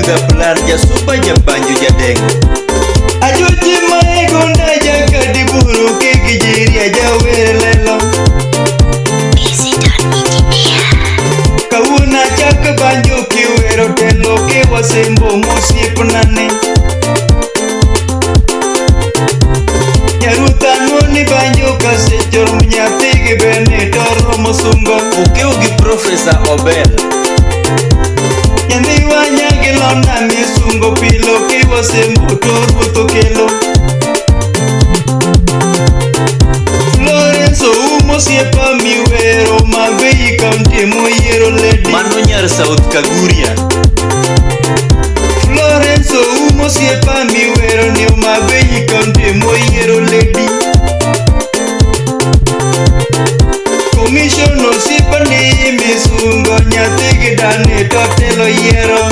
da plan ja super ja banjo ja deng. Ajuji mae gonda ja kadiburu ke gijiri ja werelelo. Kauna chak banjo kiwero telo ke wasembo musiep nane. Nyarutano ni banjo kasechor mnyathi gi bene toro mosungo. Okeo gi Professor Obel. Nyathi wanyagi lona misungo pilo ke wasembo toro to kelo. Florence umo siepa miwero Mabei County moyiero lady. Mano nyar South Kaguria. Florence umo siepa miwero ni Mabei County moyiero lady. Commission osipa ni misungo nyathi gidane totelo yiero.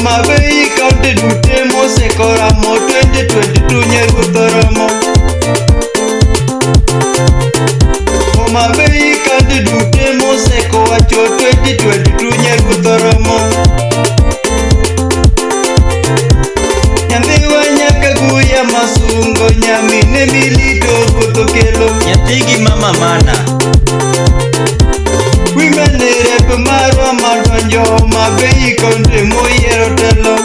Mabei County dute mosekora mo 2022 nyerutoromo. Mabei County dute moseko wacho 2022 nyerutoromo. Nyathi wanyaka guya masungo nyamine milito ruto kelo. Nyathi gi mama mana. Women rep marwa madonjo Mabei County moyiero telo.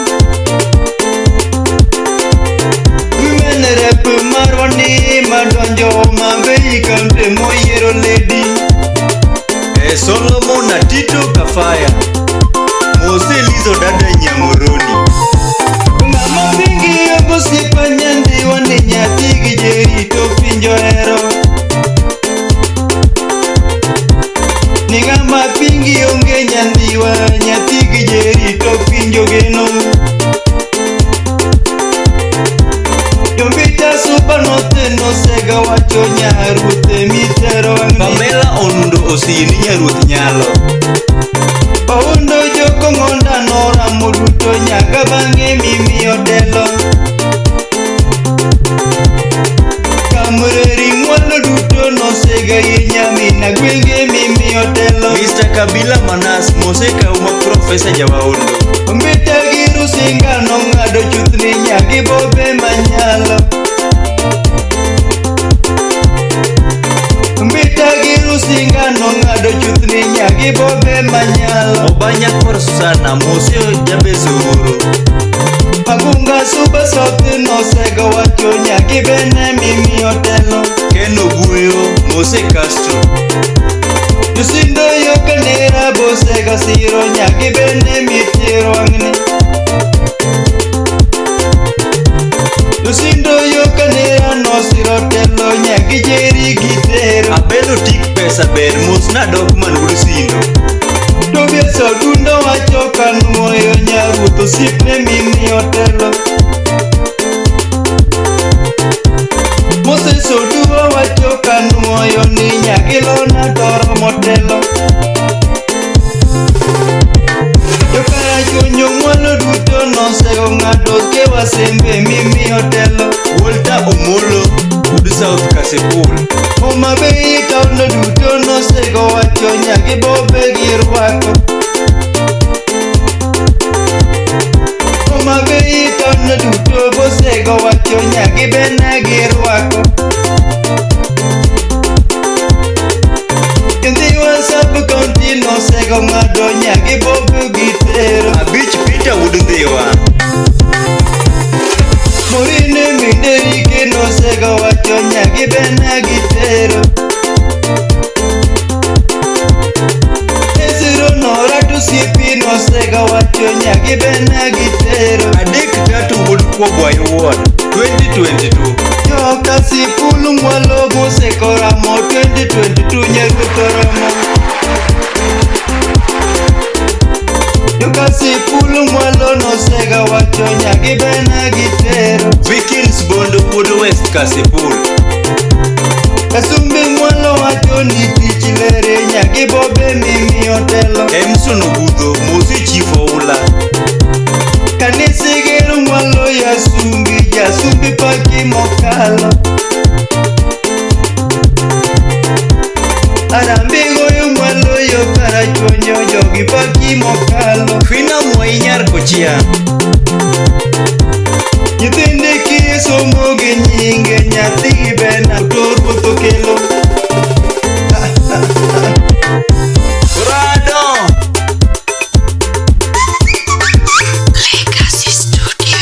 Women rep marwa ni madonjo Mabei County moyiero lady. Solomon Atito Kafaya. Mose Lizo dada Nyamoroni. Ngama pingi yogo sipa nyandi wani nyathi gi jerito pinjo hero. Ngama pingi onge nyandiwa nyathi gi jerito pinjo geno. Jombita super note no sega wacho nyarute mitero ang'e. Pamela onundo osini nyaruth nyalo. Paundo joko ngonda nora moduto nyaka bang'e mimi odelo. Kamureri mwalo duto no sega yenyamina gwenge mimi odelo. Mr. Kabila Manas moseka uma Professor Jawaundo. Mbita giru singa no ngado chuthni nyagi bobe manyalo. Mbita giru singa no ngado chuthni nyagi bobe manyalo. Obanya kor sana moseo jabezuru. Magunga suba sote no sega wacho nyagi bene mimi otelo. Keno buyo Mose Castro. Yusindo yo kanera bosega siro nyagi bene mitiro ang'ne. Yusindo yo kanera no siro telo nyagi jeri gitero. Abelo tik pesa ber musna dok man urusindo. Tobia sodundo wacho kanuoyo nyaruto sipne mimi otelo. Mose soduwa wacho kanuoyo ni nyagilona toro motelo. Jokara chunyo mwalo duto no sego ng'ato ke wasembe mimi otelo. Walter Omolo Good South Kasipul. Mabei County duto no sego wacho nyagi bobe gi rwako. Mabei County duto bosego wacho nyagi bene gi rwako. Ndhiwa sub county no sego ng'ado nyagi bobe gi tero. Abich Peter Wood Ndhiwa. Morine Minderike no sego wacho nyagi bene gi tero. Eziro Noratu Sipi no sego wacho nyagi bene gi tero. Adek Tatu Wood Kwogwayo Ward 2022. Joka Sipulu mwalo mosekora mo 2022 nyerutoromo. Joka Sipulu mwalo no sega wacho nyagi bene gi tero. Vikings Bondo Wood West Kasipul. Kasumbi mwalo wacho ni tichilere nyagi bobe mimi otelo. Emson Obudho Mosi Chief Oula. Kanisi geru mwalo ya sumbi jasumbi paki mokalo. Arambigo yu mwalo yo karachuonyo. miyo jogi paki mokalo. Fina Mwai nyar Kochia. Nyithinde kisomo gi nyinge nyathi bena otor wuotho kelo. Rado Legacy Studio.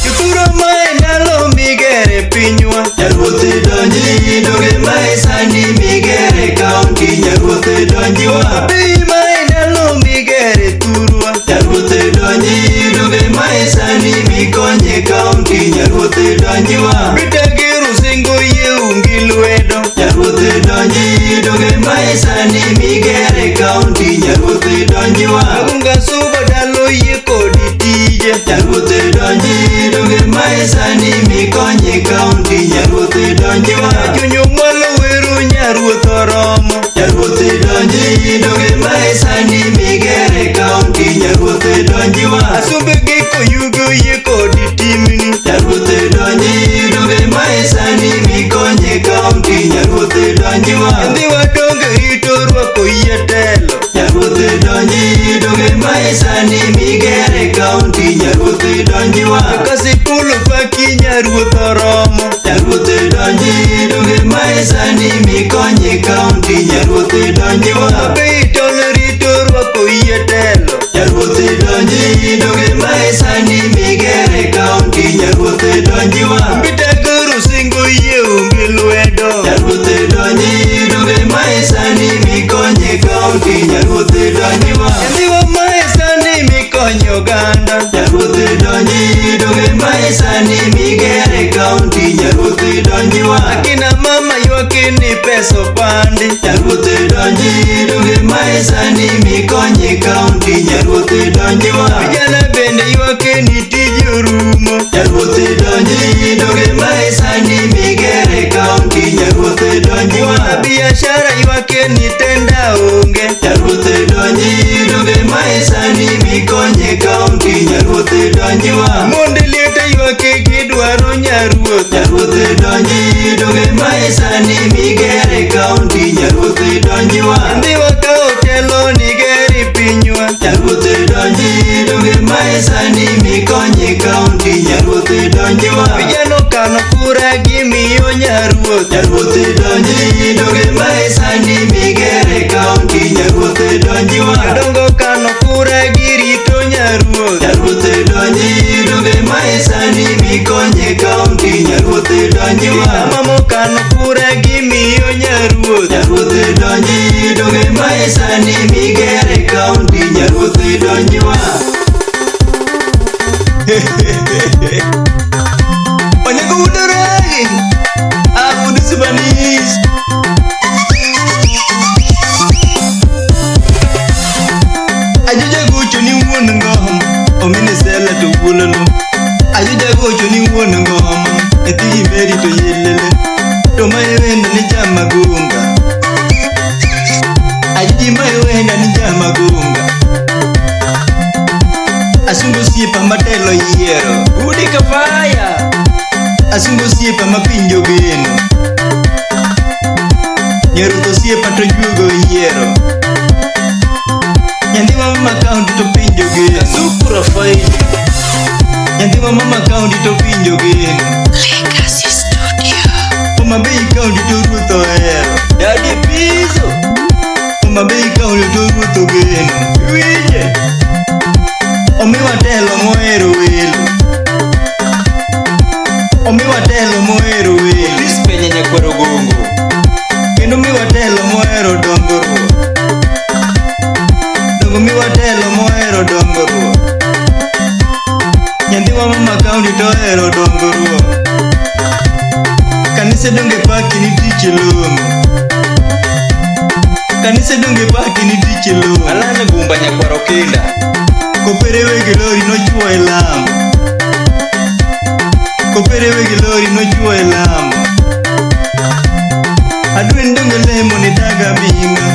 Chukuro mae ndalo migere pinywa. Nyaruoth donji doge mae sani migere kaunti. Nyaruoth donjiwa. Abiy mae ndalo migere thurwa. Nyaruoth donji doge mae sani mikonye kaunti. Nyaruoth donjiwa. Bitagero singo yeungi lwedo. Nyaruoth donji doge mae sani migere kaunti. Nyaruoth donjiwa. Agunga suba dalo yie kodi tije. Nyaruoth donji doge mae sani mikonye kaunti. Nyaruoth donjiwa. Junyo malo wero nyaruoth oromo. Nyaruoth donji doge mae sani migere kaunti. Nyaruoth donjiwa. Asumbe giko yugo yie kodi timni. Nyaruoth donji doge mae sani mikonye kaunti. Nyaruoth donjiwa. Nyathi wadonge rito rwako yie telo. Nyaruoth donji doge mae sani migere kaunti. Nyaruoth donjiwa. Kasipulu paki nyaruoth oromo. Nyaruoth donji doge mae sani mikonye kaunti. Nyaruoth donjiwa. Abiy tol rito rwako yie telo. Nyaruoth donji doge mae sani migere kaunti. Nyaruoth donjiwa. Bitagoro singo yeungi lwedo. Nyaruoth donji doge mae sani mikonye kaunti. Nyaruoth donjiwa. Nyathi mae sani mikonye oganda. Nyaruoth donji doge mae sani migere kaunti. Nyaruoth donjiwa. Akina mama ywake ni pesa opandi. Nyaruoth donji doge mae sani mikonye kaunti. Nyaruoth donjiwa. Vijana bende ywake ni tije orumo. Nyaruoth donji doge mae sani migere kaunti. Nyaruoth donjiwa. Biashara ywake ni tenda onge. Nyaruoth donji doge mae sani mikonye kaunti. Nyaruoth donjiwa. Monde liete ywake gidwaro nyaruoth. Nyaruoth donji doge mae sani migere kaunti. Nyaruoth donjiwa. Nyathi wakao telo nigeri pinywa. Nyaruoth donji doge mae sani mikonye kaunti. Nyaruoth donjiwa. Vijana kano kura gimiyo nyaruoth. Nyaruoth donji doge mae sani migere kaunti. Nyaruoth donjiwa. Jodongo kano kura girito nyaruoth. Nyaruoth donji doge mae sani mikonye kaunti. Nyaruoth donjiwa. Mama kano kura gimiyo nyaruoth. Nyaruoth donji doge mae sani migere kaunti. Nyaruoth donjiwa. Onyago udoragi abudu Subanis. Ajuja gocho ni wuon ngom omine sela to wuololo. Ajuja gocho ni wuon ngom ethi meri to yelele. To mae wenda ni jama gunga. Ajuji mae wenda ni jama gunga. Asungo siepa matelo yiero. Udi kafaya. Asungo siepa mapinjo geno. Nyaruoth osiepa to juogo yiero. Nyathi wa mama kaunti to pinjo geno. Kasuku Rafaeli. Nyathi wa mama kaunti to pinjo geno. Legacy Studio. Homa Bay kaunti to ruoth ohero. Daddy Pizzo. Homa Bay kaunti to ruoth ogeno. Winje. Omiwa telo mohero welo. Omiwa telo mohero welo. Dispenye nyakwaro gongo. Kendo miwa telo mohero dongruok. Dogo miwa telo mohero dongruok. Nyathi wa mama kaunti to ohero dongruok. Kanise donge paki ni tich long'o. Kanise donge paki ni tich long'o. Alane gumba nyakwaro kenda. Kopere wegi lori nochuo e Lamu. Kopere wegi lori nochuo e Lamu. Adwen donge lemo ni daga binga.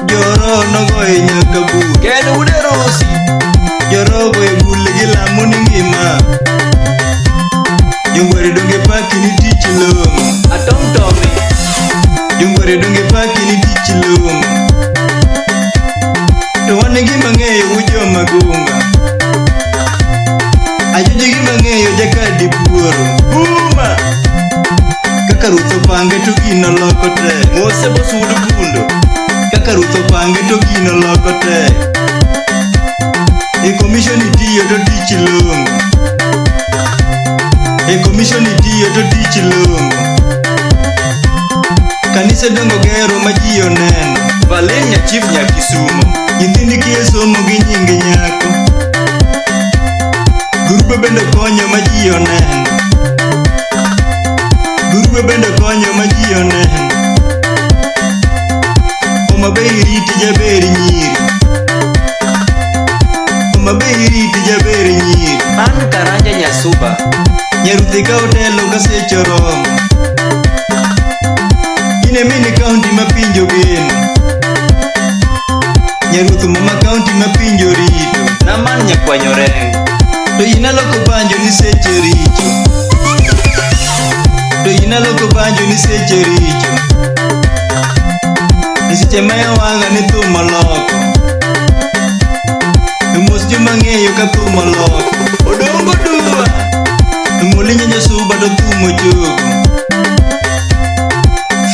Joro nogoye nyaka bul. Kendo ude rosi. Joro goye bul gi Lamu ni ngima. Jongwere donge paki ni tich long'o. Atom Tommy. Jongore donge paki ni tich luong. To wan gima ng'eyo ujo magunga. Ajoje gima ng'eyo jakadi buoro. Buma! Kaka Ruth opange to gino loko tek. Mose bosud bundo. Kaka Ruth opange to gino loko tek. E commission itiyo to tich luongo. E commission itiyo to tich luongo. Kanisa dongo gero ma ji oneno. Valenia chief Nyakisumo. Nyithindi kie somo gi nyingi nyako. Gurube bende konyo ma ji oneno. Gurube bende konyo ma ji oneno. Oma be iriti jaber nyiri. Oma be iriti jaber nyiri. An Karanja Nyasuba. Nyaruthi ka otelo ka seche oromo. Ine mini kaunti ma pinjo geno. Nyaruth mama kaunti ma pinjo rito. Naman Nyakwanyo Reng. To inaloko banjo ni seche richo. To inaloko banjo ni seche richo. Ni seche maya wanga ni thumo loko. Mos joma ng'eyo ka thumo loko. Odongo dua. Mulinyo Nyasuba do thumo chogo.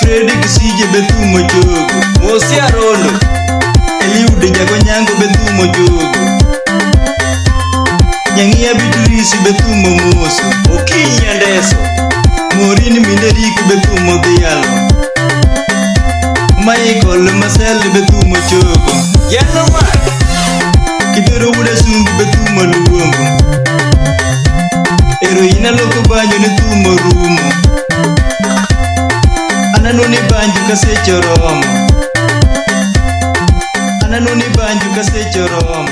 Fredi Kisije be thumo chogo. Mosi Arondo. Eliud Jago Nyango be thumo chogo. Nyang'ia Biturisi be thumo moso. Okinyi Nyandeso. Morini Minderiki be thumo dhialo. Michael Masel be thumo chogo. Yano Mat. Kidero Wuda Sumbi be thumo luongo. Ero inaloko banjo ni thumo rumo. Anano ni banjo ka seche oromo. Anano ni banjo ka seche oromo.